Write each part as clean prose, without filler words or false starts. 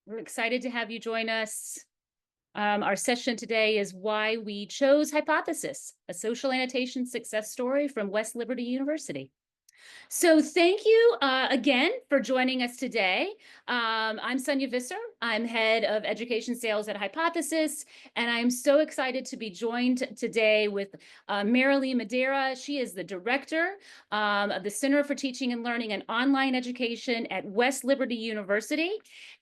We're excited to have you join us. Our session today is Why We Chose Hypothesis, a social annotation success story from West Liberty University. So thank you again for joining us today. I'm Sonia Visser. I'm head of education sales at Hypothesis, and I'm so excited to be joined today with Merilee Madera. She is the director of the Center for Teaching and Learning and Online Education at West Liberty University.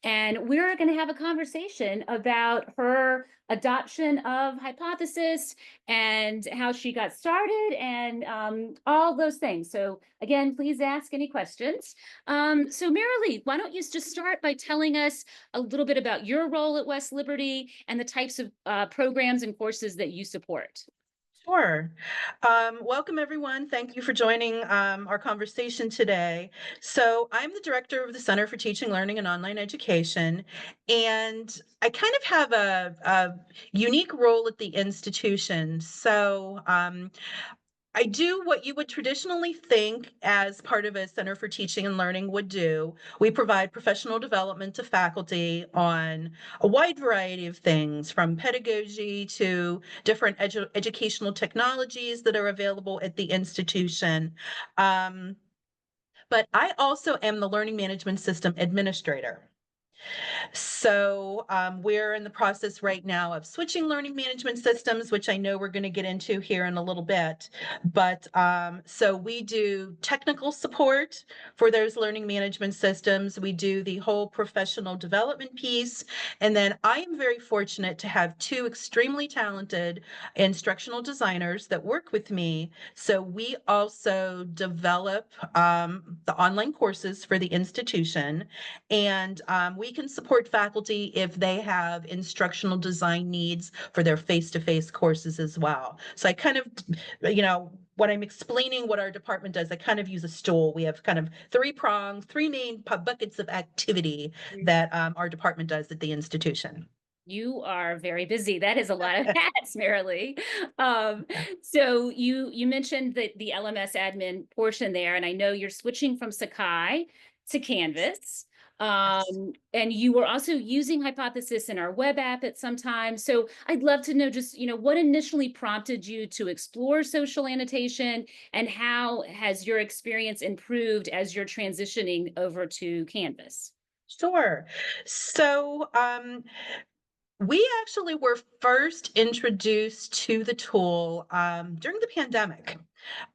And we're going to have a conversation about her adoption of Hypothesis and how she got started and all those things. So again, please ask any questions. So Merilee, why don't you just start by telling us a little bit about your role at West Liberty and the types of programs and courses that you support? Sure. Welcome, everyone. Thank you for joining our conversation today. So, I'm the director of the Center for Teaching, Learning, and Online Education, and I kind of have a unique role at the institution. I do what you would traditionally think as part of a Center for Teaching and Learning would do. We provide professional development to faculty on a wide variety of things, from pedagogy to different educational technologies that are available at the institution. Um, but I also am the Learning Management System administrator. We're in the process right now of switching learning management systems, which I know we're going to get into here in a little bit. So we do technical support for those learning management systems. We do the whole professional development piece. And then I am very fortunate to have two extremely talented instructional designers that work with me. So we also develop the online courses for the institution, and we can support faculty if they have instructional design needs for their face-to-face courses as well. So I kind of, when I'm explaining what our department does, I kind of use a stool. We have kind of three prongs, three main buckets of activity that our department does at the institution. You are very busy. That is a lot of hats, Merilee. Um, so you mentioned the LMS admin portion there, and I know you're switching from Sakai to Canvas. Yes. And you were also using Hypothesis in our web app at some time. So I'd love to know just, what initially prompted you to explore social annotation and how has your experience improved as you're transitioning over to Canvas? Sure. We actually were first introduced to the tool during the pandemic.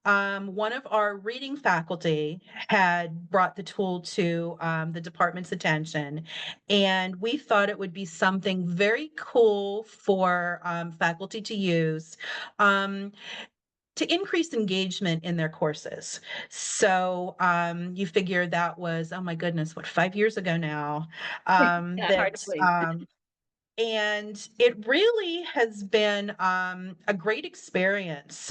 One of our reading faculty had brought the tool to the department's attention, and we thought it would be something very cool for faculty to use. Um, to increase engagement in their courses. You figure that was, oh my goodness, what, 5 years ago now? Yeah, hard to That believe. And it really has been a great experience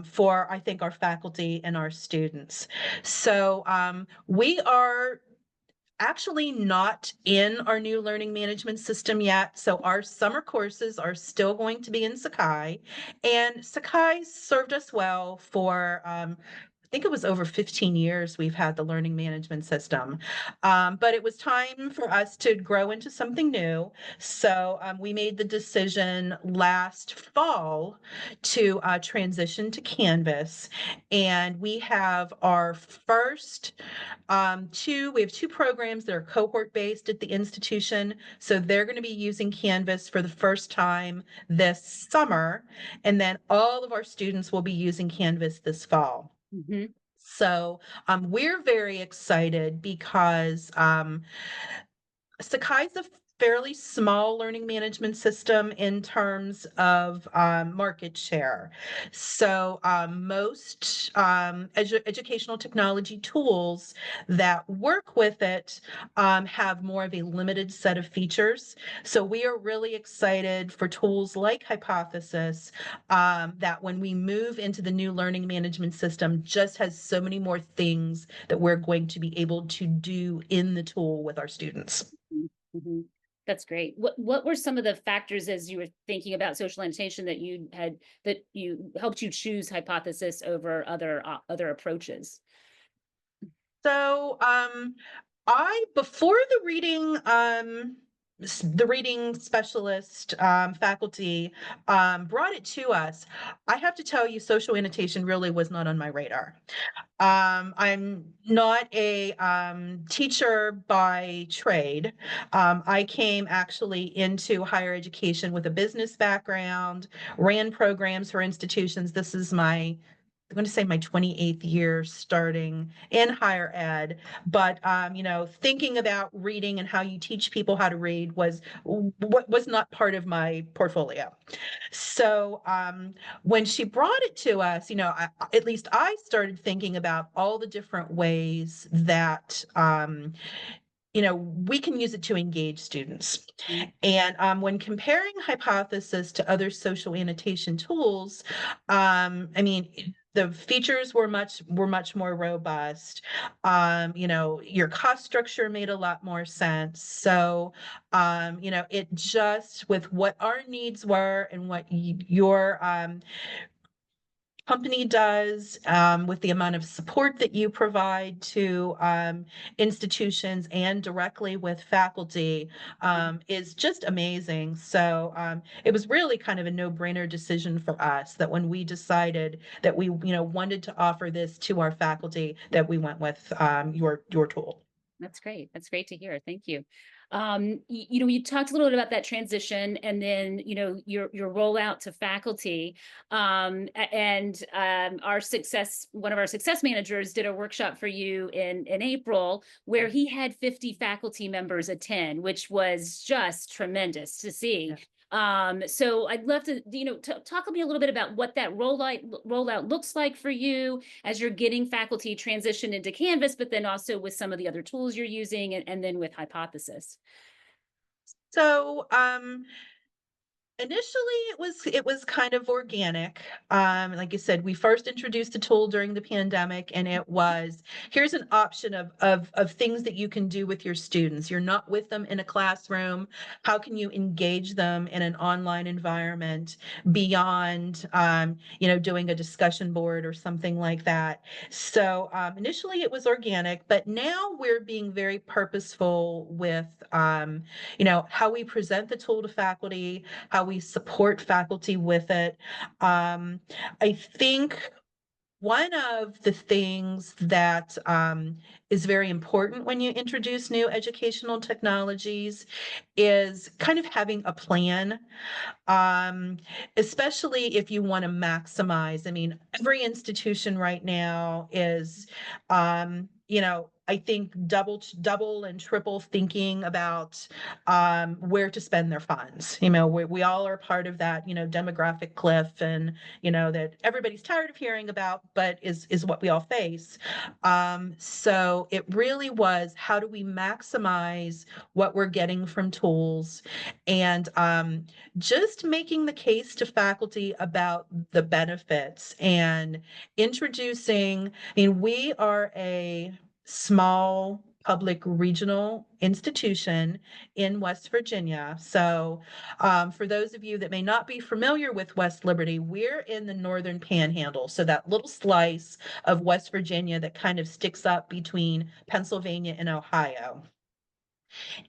for, I think, our faculty and our students. We are actually not in our new learning management system yet. So our summer courses are still going to be in Sakai. And Sakai served us well for I think it was over 15 years we've had the learning management system. But it was time for us to grow into something new. We made the decision last fall to transition to Canvas. And we have our first we have two programs that are cohort based at the institution. So they're going to be using Canvas for the first time this summer. And then all of our students will be using Canvas this fall. Mhm. We're very excited because Sakai's a fairly small learning management system in terms of market share. Most educational technology tools that work with it have more of a limited set of features. So we are really excited for tools like Hypothesis that when we move into the new learning management system just has so many more things that we're going to be able to do in the tool with our students. Mhm. That's great. What were some of the factors as you were thinking about social annotation that you helped you choose Hypothesis over other approaches? So, I before the reading the reading specialist faculty brought it to us, I have to tell you, social annotation really was not on my radar. I'm not a teacher by trade. I came actually into higher education with a business background, ran programs for institutions. This is I'm going to say my 28th year starting in higher ed, but thinking about reading and how you teach people how to read was what was not part of my portfolio. So when she brought it to us, at least I started thinking about all the different ways that we can use it to engage students. Mhm. And when comparing Hypothesis to other social annotation tools, I mean, the features were much more robust. Your cost structure made a lot more sense. So, it just with what our needs were and what your company does, with the amount of support that you provide to institutions and directly with faculty, is just amazing. So it was really kind of a no-brainer decision for us that when we decided that we, wanted to offer this to our faculty, that we went with your tool. That's great. That's great to hear. Thank you. You talked a little bit about that transition and then, your rollout to faculty. One of our success managers did a workshop for you in April where Yeah. he had 50 faculty members attend, which was just tremendous to see. Yeah. So I'd love to, talk to me a little bit about what that rollout looks like for you as you're getting faculty transitioned into Canvas, but then also with some of the other tools you're using and then with Hypothesis. So initially, it was kind of organic. Like I said, we first introduced the tool during the pandemic, and it was here's an option of things that you can do with your students. You're not with them in a classroom. How can you engage them in an online environment beyond, doing a discussion board or something like that? So initially, it was organic, but now we're being very purposeful with, how we present the tool to faculty, how we support faculty with it. I think one of the things that is very important when you introduce new educational technologies is kind of having a plan, um, especially if you want to maximize. I mean, every institution right now is, I think double and triple thinking about where to spend their funds. We all are part of that, demographic cliff, and that everybody's tired of hearing about, but is what we all face. So it really was, how do we maximize what we're getting from tools, and just making the case to faculty about the benefits and introducing. I mean, we are a small public regional institution in West Virginia. So, for those of you that may not be familiar with West Liberty, we're in the northern panhandle. So, that little slice of West Virginia that kind of sticks up between Pennsylvania and Ohio.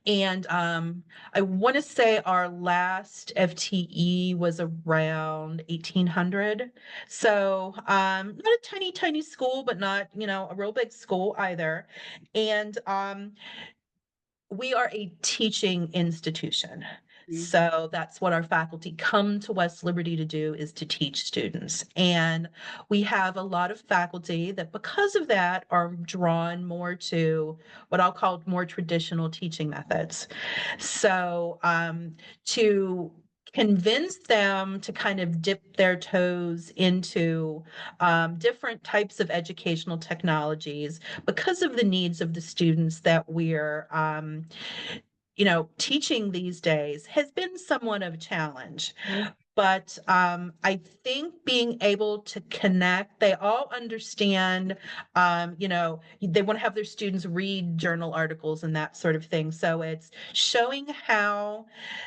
And I want to say our last FTE was around 1800. So not a tiny, tiny school, but not, a real big school either. And we are a teaching institution. Mhm. So that's what our faculty come to West Liberty to do, is to teach students. And we have a lot of faculty that, because of that, are drawn more to what I'll call more traditional teaching methods. So to convince them to kind of dip their toes into different types of educational technologies because of the needs of the students that we're teaching these days has been somewhat of a challenge. Mhm. But I think being able to connect, they all understand, they want to have their students read journal articles and that sort of thing. So it's showing how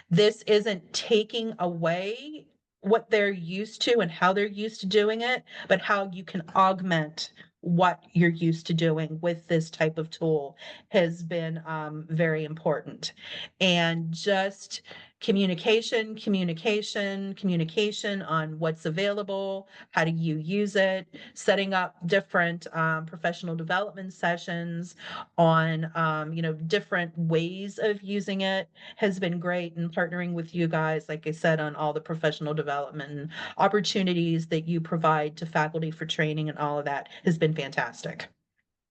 this isn't taking away what they're used to and how they're used to doing it, but how you can augment what you're used to doing with this type of tool has been very important. And just communication, communication, communication on what's available, how do you use it, setting up different professional development sessions on different ways of using it has been great. And partnering with you guys, like I said, on all the professional development and opportunities that you provide to faculty for training and all of that has been fantastic.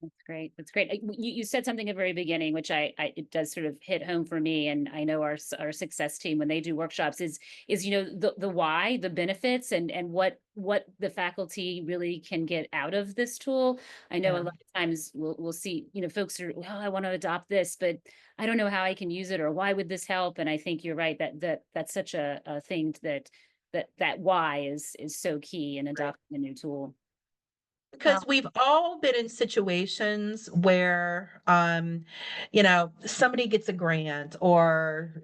That's great. That's great. You said something at the very beginning, which it does sort of hit home for me, and I know our success team when they do workshops is the why, the benefits, and what the faculty really can get out of this tool. I know a Yeah. lot of times we'll see folks are, well, I want to adopt this, but I don't know how I can use it, or why would this help? And I think you're right that's such a thing that why is so key in Right. adopting a new tool. Because we've all been in situations where, somebody gets a grant or,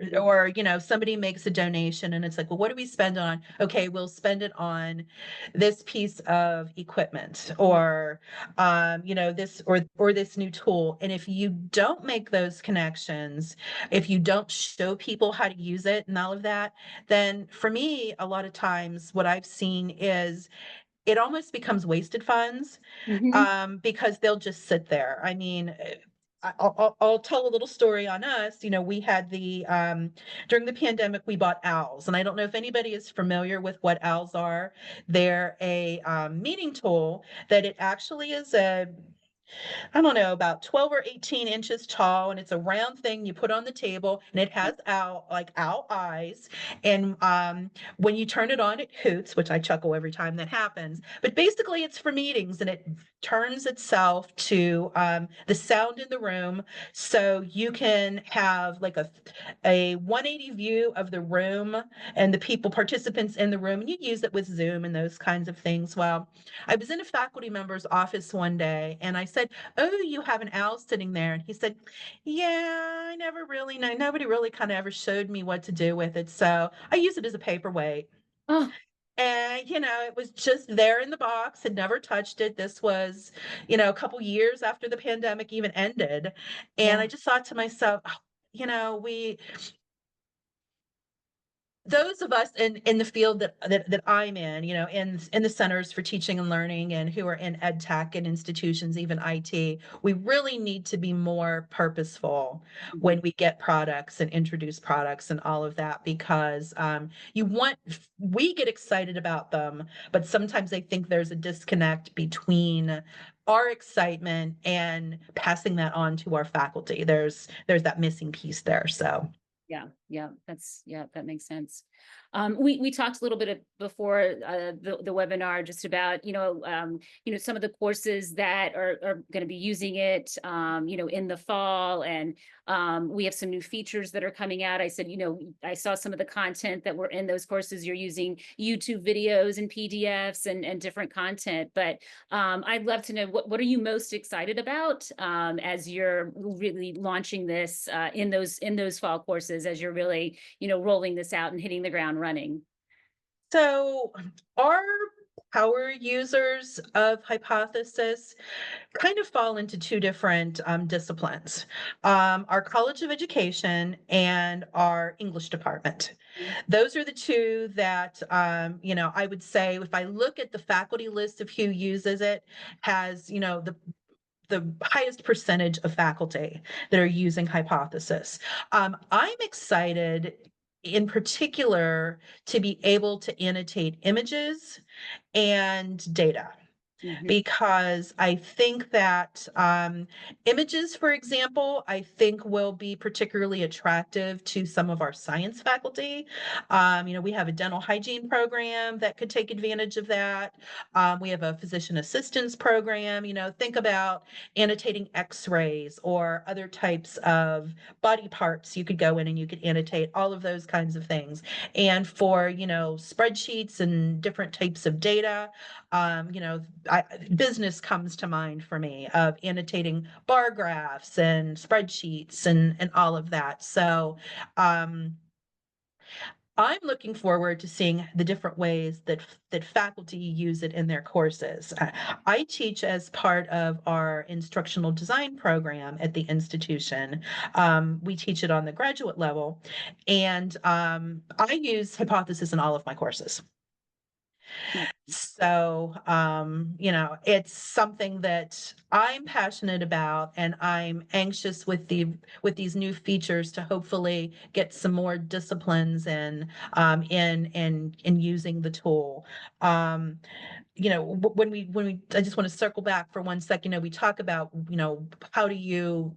somebody makes a donation and it's like, well, what do we spend on? Okay, we'll spend it on this piece of equipment or, this or this new tool. And if you don't make those connections, if you don't show people how to use it and all of that, then for me, a lot of times what I've seen is it almost becomes wasted funds Mhm. because they'll just sit there. I mean, I'll tell a little story on us. You know, we had during the pandemic, we bought owls. And I don't know if anybody is familiar with what owls are. They're a meeting tool that it actually is I don't know, about 12 or 18 inches tall, and it's a round thing you put on the table, and it has owl eyes. And when you turn it on, it hoots, which I chuckle every time that happens. But basically, it's for meetings, and it turns itself to the sound in the room, so you can have like a 180 view of the room and the people participants in the room, and you use it with Zoom and those kinds of things. Well, I was in a faculty member's office one day, and I said, oh, you have an owl sitting there. And he said, yeah, I never really know. Nobody really kind of ever showed me what to do with it. So I use it as a paperweight. Oh, And, it was just there in the box, had never touched it. This was, a couple years after the pandemic even ended. And I yeah. just thought to myself, oh, we those of us in the field that I'm in, in the centers for teaching and learning and who are in ed tech and institutions, even IT, we really need to be more purposeful Mhm. when we get products and introduce products and all of that because we get excited about them, but sometimes I think there's a disconnect between our excitement and passing that on to our faculty. There's that missing piece there. So Yeah, yeah, that makes sense. We talked a little bit before the webinar just about some of the courses that are going to be using it in the fall, and we have some new features that are coming out. I said I saw some of the content that were in those courses. You're using YouTube videos and PDFs and different content, but I'd love to know what are you most excited about as you're really launching this in those fall courses as you're really rolling this out and hitting the ground running. So, our power users of hypothesis kind of fall into two different disciplines, our College of Education and our English department. Those are the two that, I would say if I look at the faculty list of who uses it, has, the highest percentage of faculty that are using hypothesis. I'm excited in particular to be able to annotate images and data Mhm. because I think that images, for example, I think will be particularly attractive to some of our science faculty. We have a dental hygiene program that could take advantage of that. We have a physician assistance program. Think about annotating x-rays or other types of body parts. You could go in and you could annotate all of those kinds of things. And for, spreadsheets and different types of data, I, business comes to mind for me of annotating bar graphs and spreadsheets and all of that. So, um, I'm looking forward to seeing the different ways that faculty use it in their courses. I teach as part of our instructional design program at the institution. We teach it on the graduate level, and I use hypothesis in all of my courses. Mm. So, it's something that I'm passionate about, and I'm anxious with these new features to hopefully get some more disciplines in using the tool. Um, when we I just want to circle back for 1 second. We talk about, how do you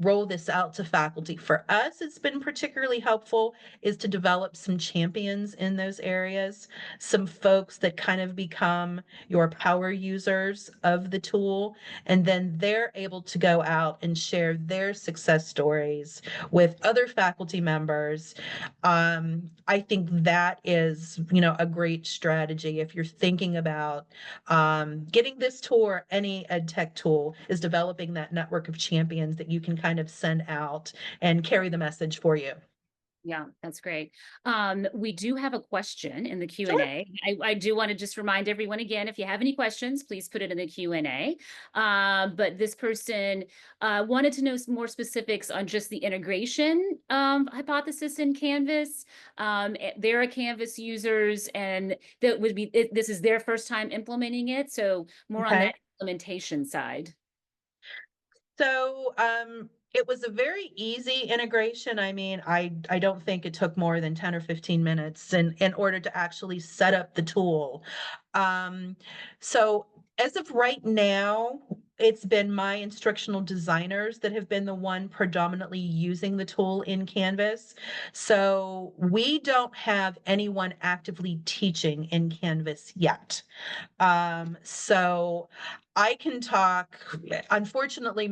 roll this out to faculty. For us, it's been particularly helpful is to develop some champions in those areas, some folks that kind of become your power users of the tool, and then they're able to go out and share their success stories with other faculty members. I think that is, a great strategy if you're thinking about getting this tool or any ed tech tool is developing that network of champions that you can kind of send out and carry the message for you. Yeah, that's great. We do have a question in the Sure. Q&A. I do want to just remind everyone again, if you have any questions, please put it in the Q&A. But this person wanted to know some more specifics on just the integration hypothesis in Canvas. They're a Canvas users, and that would be this is their first time implementing it. So more on Okay. that implementation side. So, it was a very easy integration. I mean, I don't think it took more than 10 or 15 minutes in order to actually set up the tool. Um, so as of right now, it's been my instructional designers that have been the one predominantly using the tool in Canvas. So we don't have anyone actively teaching in Canvas yet. So I can talk, unfortunately,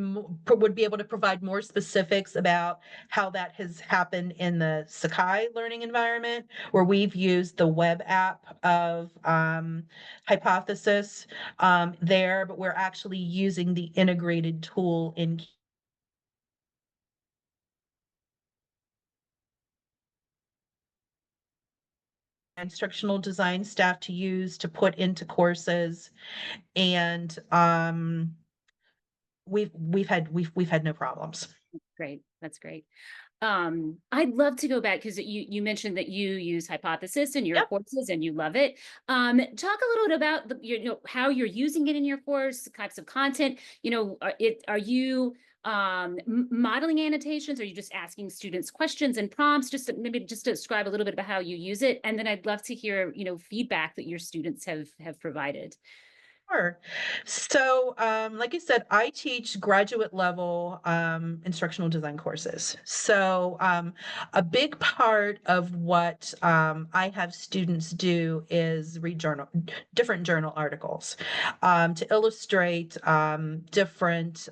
would be able to provide more specifics about how that has happened in the Sakai learning environment, where we've used the web app of Hypothesis there, but we're actually using the integrated tool in instructional design staff to use to put into courses. And we've had no problems. Great. That's great. I'd love to go back because you mentioned that you use Hypothesis in your Yep. courses and you love it. Talk a little bit about how you're using it in your course, the types of content. Are you modeling annotations? Are you just asking students questions and prompts? Maybe just describe a little bit about how you use it, and then I'd love to hear feedback that your students have provided. Sure. So, like I said, I teach graduate level instructional design courses. So, a big part of what I have students do is read different journal articles to illustrate different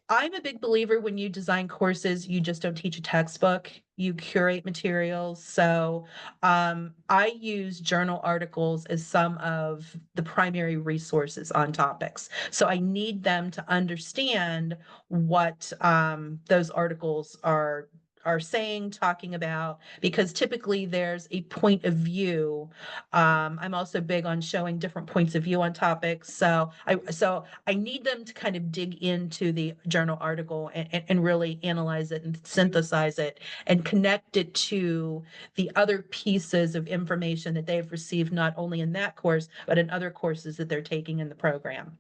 I'm a big believer when you design courses, you just don't teach a textbook, you curate materials. So I use journal articles as some of the primary resources on topics. So I need them to understand what those articles are saying, talking about, because typically there's a point of view. I'm also big on showing different points of view on topics. So I need them to kind of dig into the journal article and really analyze it and synthesize it and connect it to the other pieces of information that they've received, not only in that course, but in other courses that they're taking in the program.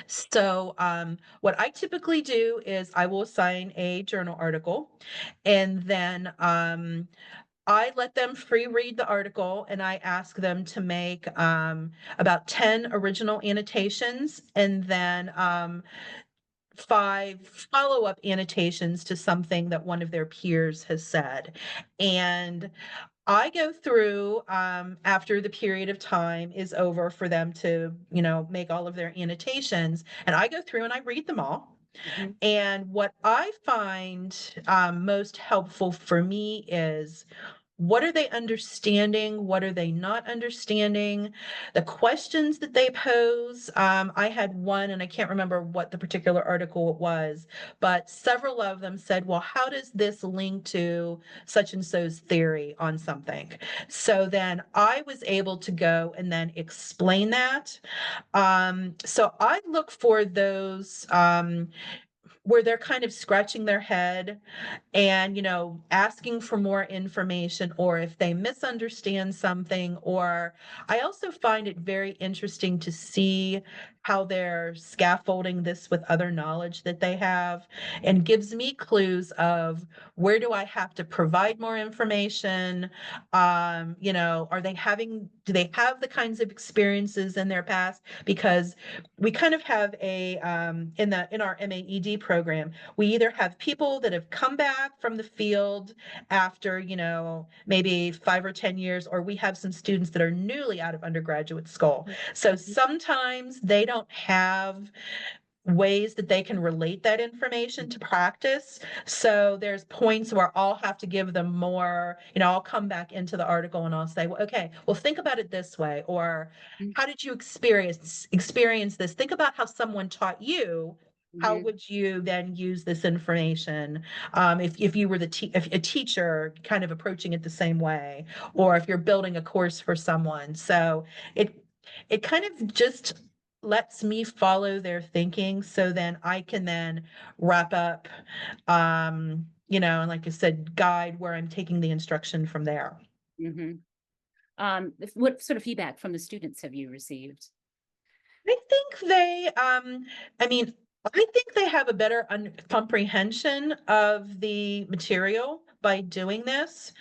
So, what I typically do is I will assign a journal article, and then I let them free read the article, and I ask them to make about 10 original annotations, and then 5 follow-up annotations to something that one of their peers has said. And I go through after the period of time is over for them to, make all of their annotations, and I go through and I read them all. Mhm. And what I find most helpful for me is what are they understanding? What are they not understanding? The questions that they pose. I had one, and I can't remember what the particular article it was, but several of them said, well, how does this link to such and so's theory on something? So then I was able to go and then explain that. So I look for those where they're kind of scratching their head and asking for more information, or if they misunderstand something. Or I also find it very interesting to see how they're scaffolding this with other knowledge that they have, and gives me clues of where do I have to provide more information. Do they have the kinds of experiences in their past? Because we kind of have a in our MAED program, we either have people that have come back from the field after, maybe 5 or 10 years, or we have some students that are newly out of undergraduate school. So Mhm, sometimes they don't have ways that they can relate that information to practice. So there's points where I'll have to give them more, I'll come back into the article and I'll say, well, okay, well, think about it this way, or mhm, how did you experience this? Think about how someone taught you. How mhm, would you then use this information? If you were if a teacher kind of approaching it the same way, or if you're building a course for someone. So it it kind of just lets me follow their thinking, so then I can then wrap up, and like I said, guide where I'm taking the instruction from there. mhm. What sort of feedback from the students have you received? I think I mean, I think they have a better comprehension of the material by doing this,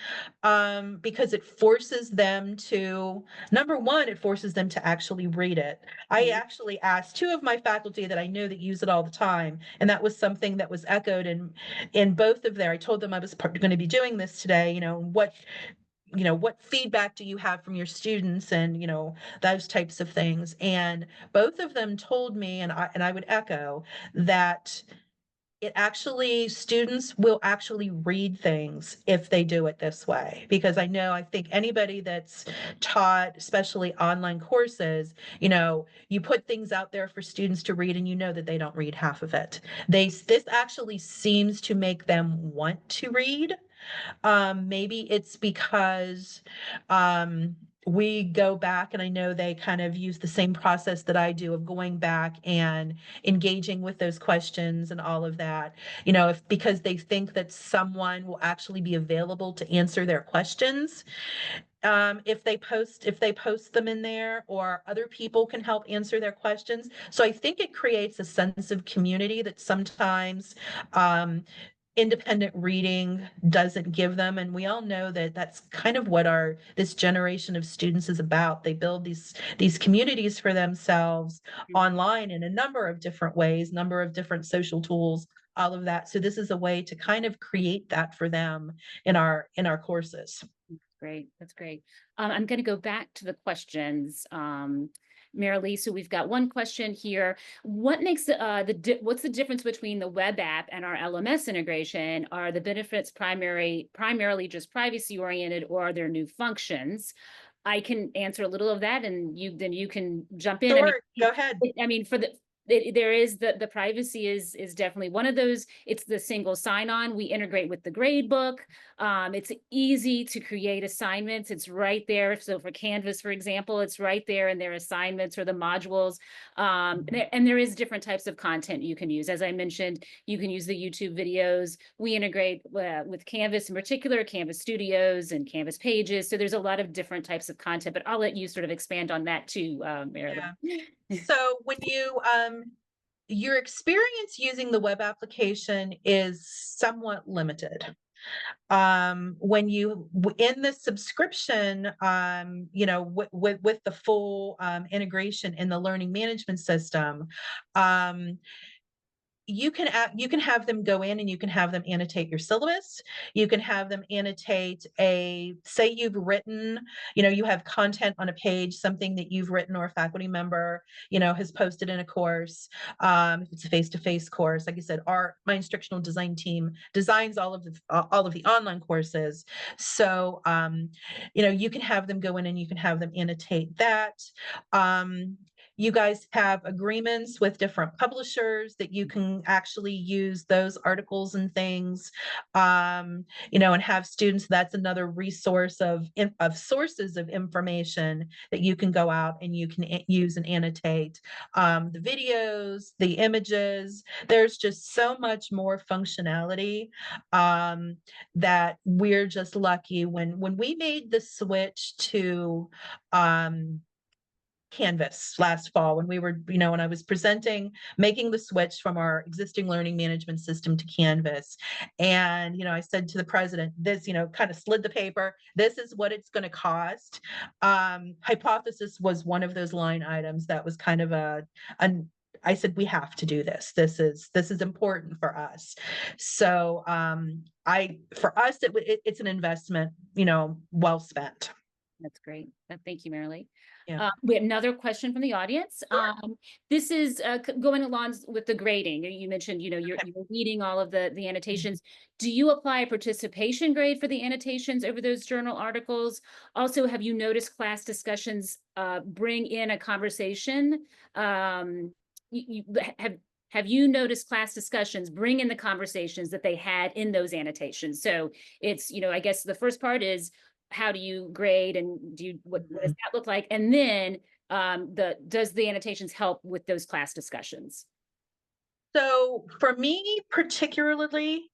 because it forces them to, number one, it forces them to actually read it. I Mhm, actually asked two of my faculty that I know that use it all the time, and that was something that was echoed in both of their. I told them I was going to be doing this today. What feedback do you have from your students, and those types of things. And both of them told me, and I would echo that, it actually, students will actually read things if they do it this way. Because I think anybody that's taught, especially online courses, you put things out there for students to read, and that they don't read half of it. This actually seems to make them want to read. Maybe it's because we go back, and I know they kind of use the same process that I do of going back and engaging with those questions and all of that. If because they think that someone will actually be available to answer their questions, if they post them in there, or other people can help answer their questions. So I think it creates a sense of community that sometimes um, independent reading doesn't give them. And we all know that that's kind of what our this generation of students is about. They build these communities for themselves mhm. online in a number of different ways, number of different social tools, all of that. So this is a way to kind of create that for them in our courses. Great, that's great. I'm going to go back to the questions. Merilee, so we've got one question here. What makes what's the difference between the web app and our LMS integration? Are the benefits primarily just privacy oriented, or are there new functions? I can answer a little of that, and you can jump in. Sure, go ahead. For there is the privacy is definitely one of those. It's the single sign-on. We integrate with the grade book. It's easy to create assignments. It's right there. So for Canvas, for example, it's right there in their assignments or the modules. And there is different types of content you can use. As I mentioned, you can use the YouTube videos. We integrate with Canvas, in particular, Canvas Studios and Canvas Pages. So there's a lot of different types of content, but I'll let you sort of expand on that too, Merilee. Yeah. So when your experience using the web application is somewhat limited. When in the subscription, with the full integration in the learning management system, um, you can have them go in and you can have them annotate your syllabus. You can have them annotate say you've written, you have content on a page, something that you've written or a faculty member, has posted in a course. If it's a face-to-face course, like I said, my instructional design team designs all of the online courses. So, you can have them go in and you can have them annotate that. You guys have agreements with different publishers that you can actually use those articles and things, and have students. That's another resource of sources of information that you can go out and you can use and annotate. The videos, the images, there's just so much more functionality, that we're just lucky when we made the switch to Canvas last fall, when we were, when I was presenting, making the switch from our existing learning management system to Canvas. And, I said to the president, this, kind of slid the paper, this is what it's going to cost. Hypothesis was one of those line items that was kind of I said, we have to do this. This is important for us. So for us, it's an investment, well spent. That's great. Thank you, Merilee. Yeah. We have another question from the audience. This is going along with the grading. You mentioned, you're reading all of the annotations. Do you apply a participation grade for the annotations over those journal articles? Also, have you noticed class discussions bring in a conversation? Have you noticed class discussions bring in the conversations that they had in those annotations? So it's, I guess the first part is, how do you grade, and what does that look like? And then does the annotations help with those class discussions? So for me particularly,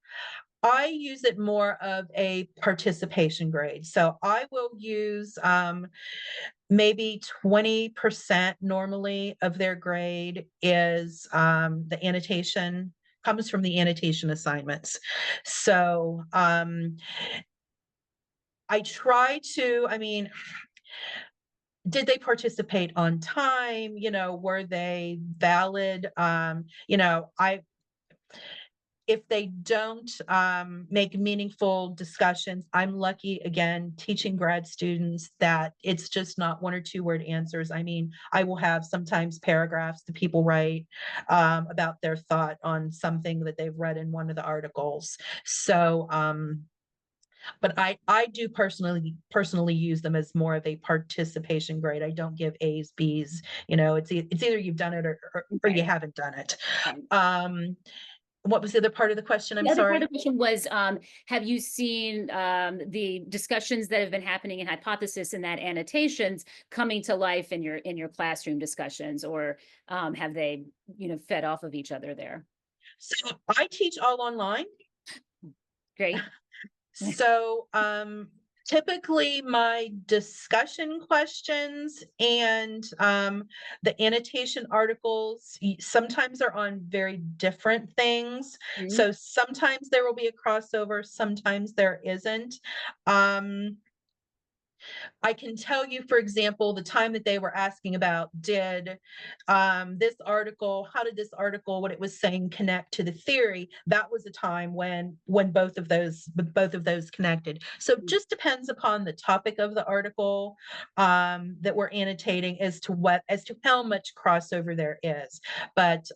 I use it more of a participation grade. So I will use maybe 20% normally of their grade is the annotation, comes from the annotation assignments. So I try to, did they participate on time? Were they valid? If they don't make meaningful discussions, I'm lucky, again, teaching grad students, that it's just not 1 or 2 word answers. I will have sometimes paragraphs that people write about their thought on something that they've read in one of the articles. So, but I do personally use them as more of a participation grade. I don't give A's, B's. It's either you've done it or you haven't done it. Okay. What was the other part of the question? I'm The other part sorry. of the question was, have you seen the discussions that have been happening in hypothesis and that annotations coming to life in your classroom discussions, or have they, fed off of each other there? So I teach all online. Great. So typically my discussion questions and the annotation articles sometimes are on very different things. Mhm. So sometimes there will be a crossover, sometimes there isn't. I can tell you, for example, the time that they were asking about, how did this article, what it was saying, connect to the theory? That was a time when both of those connected. So it just depends upon the topic of the article that we're annotating as to how much crossover there is. But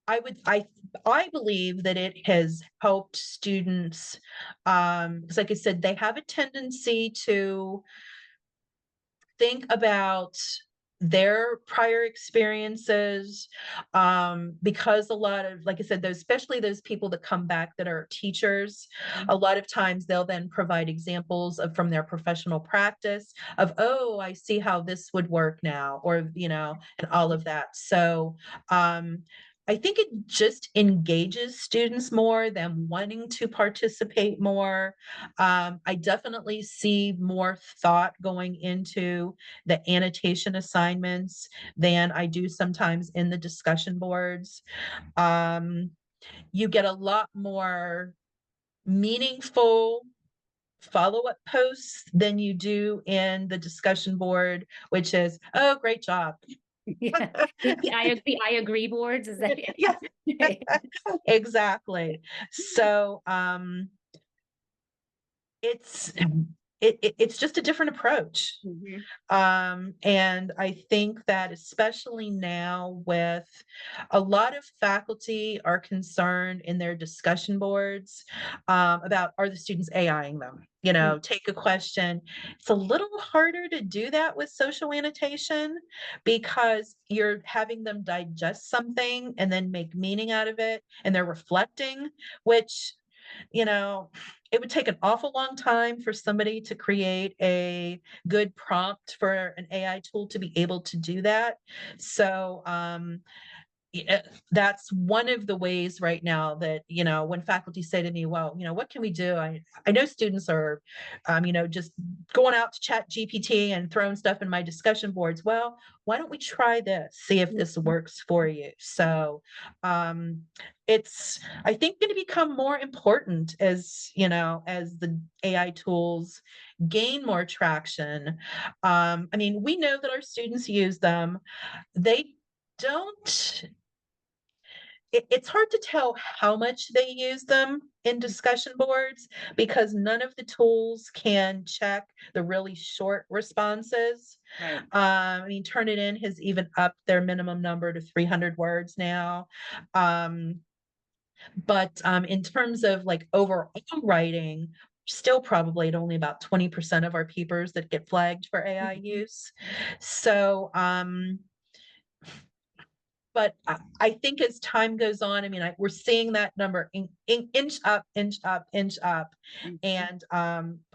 I believe that it has helped students, because like I said, they have a tendency to think about their prior experiences, because a lot of, like I said, especially those people that come back that are teachers, a lot of times they'll then provide examples from their professional practice of, oh, I see how this would work now, or and all of that. So I think it just engages students more, than wanting to participate more. I definitely see more thought going into the annotation assignments than I do sometimes in the discussion boards. You get a lot more meaningful follow-up posts than you do in the discussion board, which is, oh, great job. Yeah. The I agree boards, is that Yeah, it? exactly. So, it's it's just a different approach. Mhm. And I think that especially now with a lot of faculty are concerned in their discussion boards about are the students AIing them? You Mm, know, take a question. It's a little harder to do that with social annotation because you're having them digest something and then make meaning out of it and they're reflecting, which you know, it would take an awful long time for somebody to create a good prompt for an AI tool to be able to do that. So, yeah, that's one of the ways right now that, when faculty say to me, well, what can we do? I know students are, just going out to chat GPT and throwing stuff in my discussion boards. Well, why don't we try this, see if this mhm. works for you? So um, it's, I think, going to become more important as the AI tools gain more traction. I mean, we know that our students use them. They don't it's hard to tell how much they use them in discussion boards because none of the tools can check the really short responses. Right. I mean, Turnitin has even upped their minimum number to 300 words now. Um, but in terms of like overall writing, still probably at only about 20% of our papers that get flagged for AI Mhm. use. So, but I think as time goes on, I mean, we're seeing that number inch up, inch up, inch up, Mhm. and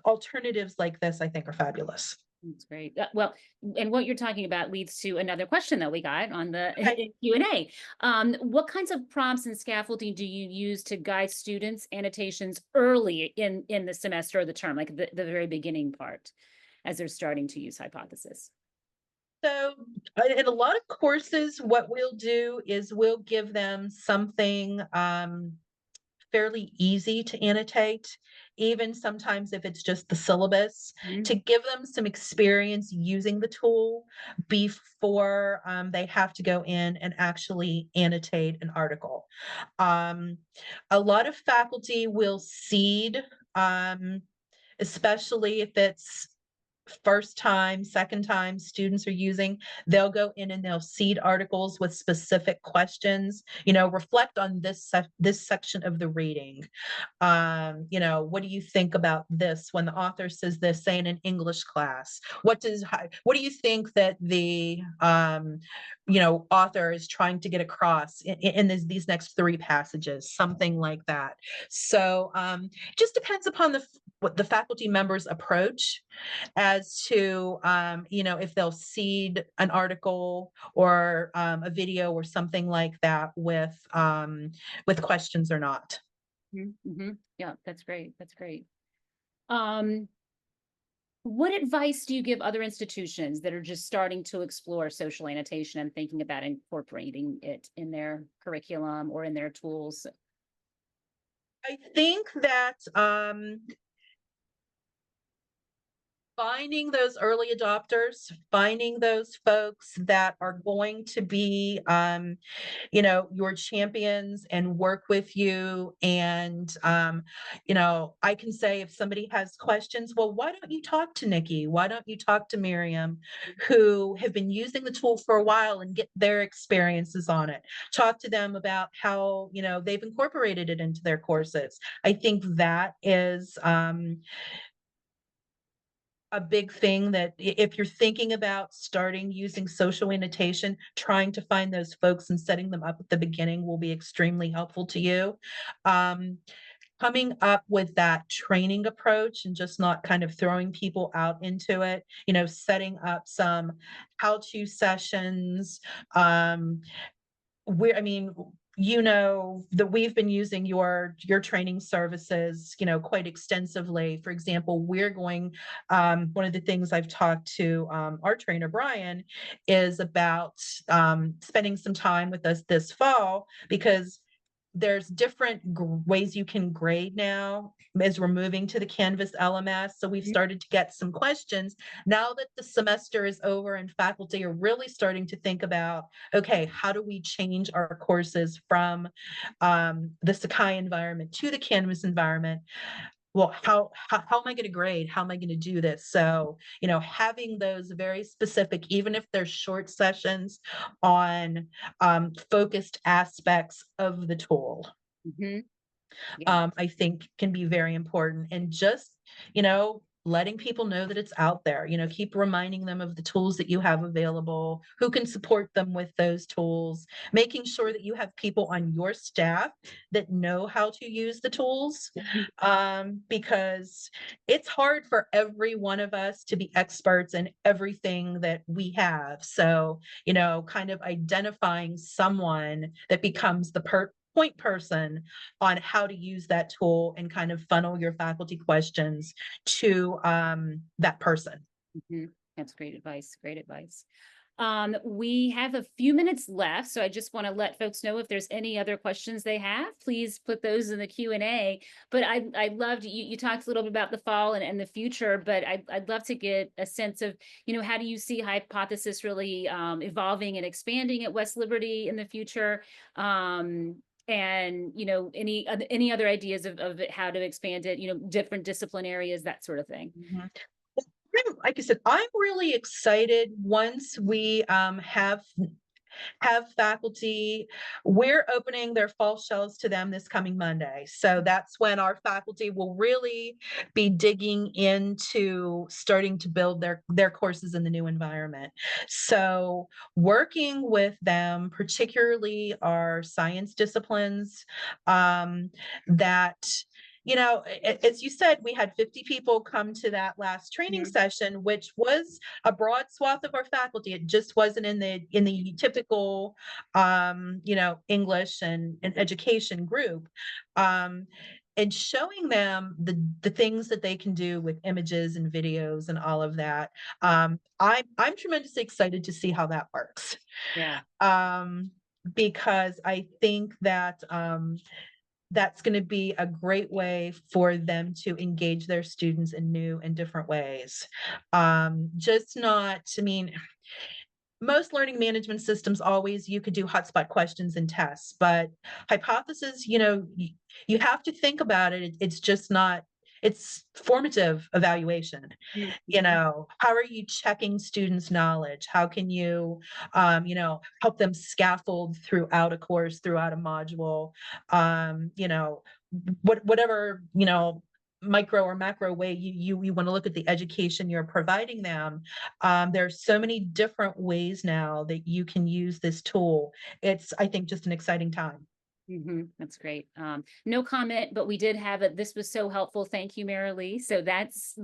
alternatives like this, I think, are fabulous. That's great. Well, and what you're talking about leads to another question that we got on the Okay. Q&A. What kinds of prompts and scaffolding do you use to guide students' annotations early in the semester or the term, like the very beginning part, as they're starting to use Hypothesis? So, in a lot of courses, what we'll do is we'll give them something fairly easy to annotate, even sometimes if it's just the syllabus, Mhm. to give them some experience using the tool before they have to go in and actually annotate an article. Um, a lot of faculty will seed, um, especially if it's first time, second time students are using, they'll go in and they'll seed articles with specific questions, reflect on this section of the reading. What do you think about this when the author says this, say in an English class? What do you think that the author is trying to get across in these next three passages, something like that. So it just depends upon what the faculty member's approach as to if they'll seed an article or a video or something like that with questions or not. Mhm. Mhm. Yeah, that's great. That's great. Um, what advice do you give other institutions that are just starting to explore social annotation and thinking about incorporating it in their curriculum or in their tools? I think that finding those early adopters, finding those folks that are going to be, your champions and work with you. And, I can say if somebody has questions, well, why don't you talk to Nikki? Why don't you talk to Miriam, who have been using the tool for a while and get their experiences on it? Talk to them about how, they've incorporated it into their courses. I think that is, a big thing that if you're thinking about starting using social annotation, trying to find those folks and setting them up at the beginning will be extremely helpful to you. Um, Coming up with that training approach and just not kind of throwing people out into it, setting up some how-to sessions, I mean, that we've been using your training services, quite extensively. For example, one of the things I've talked to our trainer Brian is about spending some time with us this fall because there's different ways you can grade now as we're moving to the Canvas LMS. So we've Mhm. started to get some questions now that the semester is over and faculty are really starting to think about, okay, how do we change our courses from the Sakai environment to the Canvas environment? Well, how am I going to grade? How am I going to do this? So, having those very specific, even if they're short sessions on focused aspects of the tool, Mhm. Yeah. I think can be very important. And just, letting people know that it's out there, keep reminding them of the tools that you have available, who can support them with those tools, making sure that you have people on your staff that know how to use the tools. Mhm. Because it's hard for every one of us to be experts in everything that we have. So, kind of identifying someone that becomes the point person on how to use that tool and kind of funnel your faculty questions to that person. Mhm. That's great advice. Great advice. We have a few minutes left, so I just want to let folks know if there's any other questions they have, please put those in the Q&A. But I loved you talked a little bit about the fall and the future, but I'd love to get a sense of, how do you see Hypothesis really evolving and expanding at West Liberty in the future? And any other ideas of how to expand it, different discipline areas, that sort of thing. Mhm. Like I said, I'm really excited once we have faculty. We're opening their fall shells to them this coming Monday. So that's when our faculty will really be digging into starting to build their courses in the new environment. So working with them, particularly our science disciplines, that as you said, we had 50 people come to that last training Mhm. session, which was a broad swath of our faculty. It just wasn't in the typical English and education group. Um, and showing them the things that they can do with images and videos and all of that. I'm tremendously excited to see how that works. Yeah. Um, because I think that that's going to be a great way for them to engage their students in new and different ways. Just not, I mean, most learning management systems always you could do hotspot questions and tests, but Hypothesis, you have to think about it. It's just not, it's formative evaluation. Mhm. How are you checking students' knowledge? How can you, help them scaffold throughout a course, throughout a module? Whatever, micro or macro way you want to look at the education you're providing them. There's so many different ways now that you can use this tool. It's, I think, just an exciting time. That's great. No comment, but we did have it. This was so helpful. Thank you, Merilee. So that's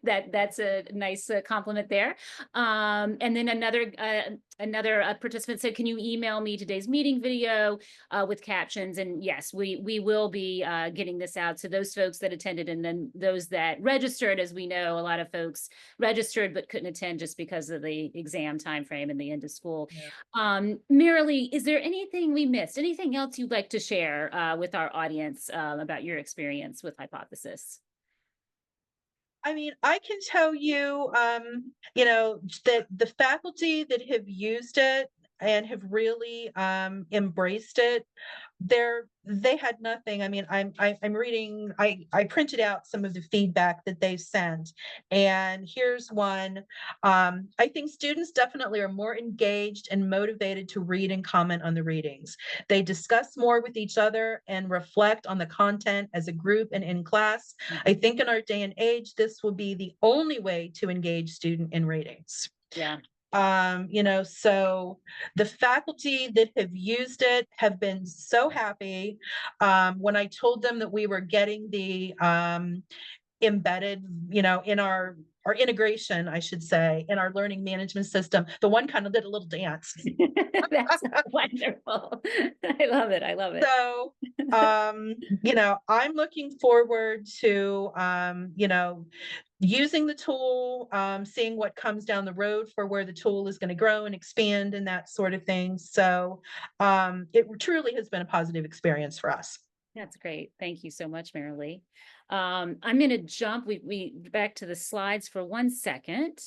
that's a nice compliment there. And then another participant said, "Can you email me today's meeting video with captions?" And yes, we will be getting this out to those folks that attended, and then those that registered. As we know, a lot of folks registered but couldn't attend just because of the exam time frame and the end of school. Yeah. Merilee, is there anything we missed? Anything else you'd like to share with our audience about your experience with Hypothesis? I mean, I can tell you, that the faculty that have used it and have really embraced it, they had nothing. I mean, I'm reading. I printed out some of the feedback that they sent, and here's one. I think students definitely are more engaged and motivated to read and comment on the readings. They discuss more with each other and reflect on the content as a group and in class. I think in our day and age, this will be the only way to engage student in readings. Yeah. So the faculty that have used it have been so happy. When I told them that we were getting the embedded, in our integration, I should say, in our learning management system, the one kind of did a little dance. That's wonderful. I love it. I love it. So, I'm looking forward to, using the tool, seeing what comes down the road for where the tool is going to grow and expand and that sort of thing. So it truly has been a positive experience for us. That's great. Thank you so much, Merilee. I'm going to jump we back to the slides for 1 second.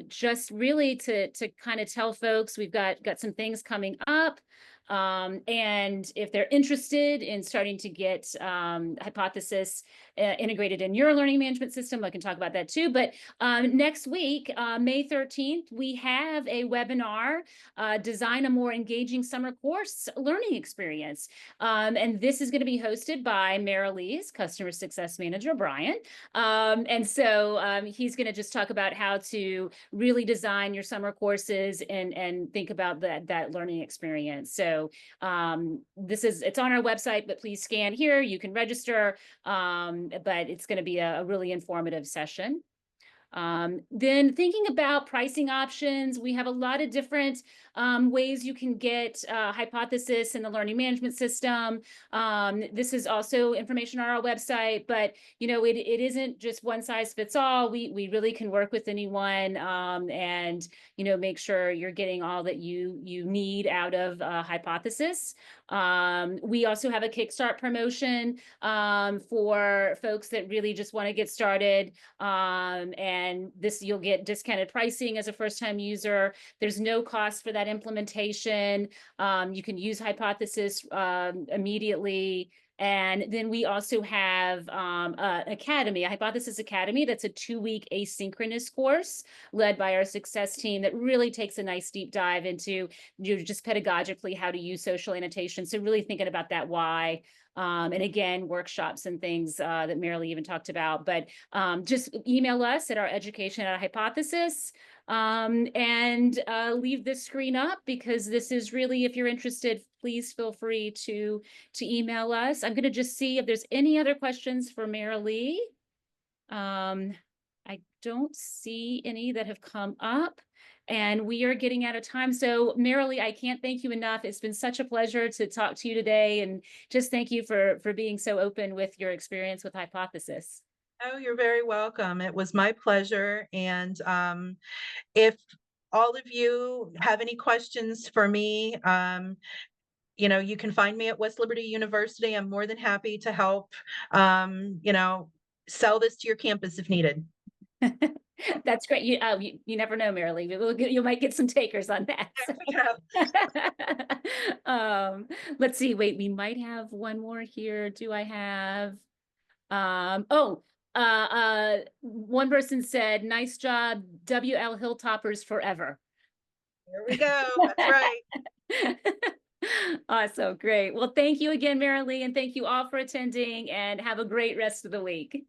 Just really to kind of tell folks we've got some things coming up. And if they're interested in starting to get Hypothesis integrated in your learning management system, I can talk about that too. But next week, May 13th, we have a webinar, Design a More Engaging Summer Course Learning Experience. And this is going to be hosted by Merilee's Customer Success Manager, Brian. And so he's going to just talk about how to really design your summer courses and think about that learning experience. So it's on our website, but please scan here. You can register, but it's going to be a really informative session. Then thinking about pricing options, we have a lot of different ways you can get Hypothesis in the learning management system. This is also information on our website, but it isn't just one size fits all. We really can work with anyone and make sure you're getting all that you need out of Hypothesis. We also have a Kickstart promotion for folks that really just want to get started. And this, you'll get discounted pricing as a first-time user. There's no cost for that implementation. You can use Hypothesis immediately. And then we also have Academy, a Hypothesis Academy. That's a 2-week asynchronous course led by our success team that really takes a nice deep dive into just pedagogically how to use social annotation. So really thinking about that why. And again, workshops and things that Merilee even talked about. But just email us at our education@hypothesis and leave this screen up because this is really, if you're interested, please feel free to email us. I'm going to just see if there's any other questions for Merilee. I don't see any that have come up. And we are getting out of time. So Merilee, I can't thank you enough. It's been such a pleasure to talk to you today. And just thank you for being so open with your experience with Hypothesis. Oh, you're very welcome. It was my pleasure. And if all of you have any questions for me, you can find me at West Liberty University. I'm more than happy to help, sell this to your campus if needed. That's great. You never know, Merilee. You might get some takers on that. Let's see. Wait, we might have one more here. Do I have? One person said, "Nice job, WL Hilltoppers forever." There we go. That's right. Awesome. Great. Well, thank you again, Merilee, and thank you all for attending and have a great rest of the week.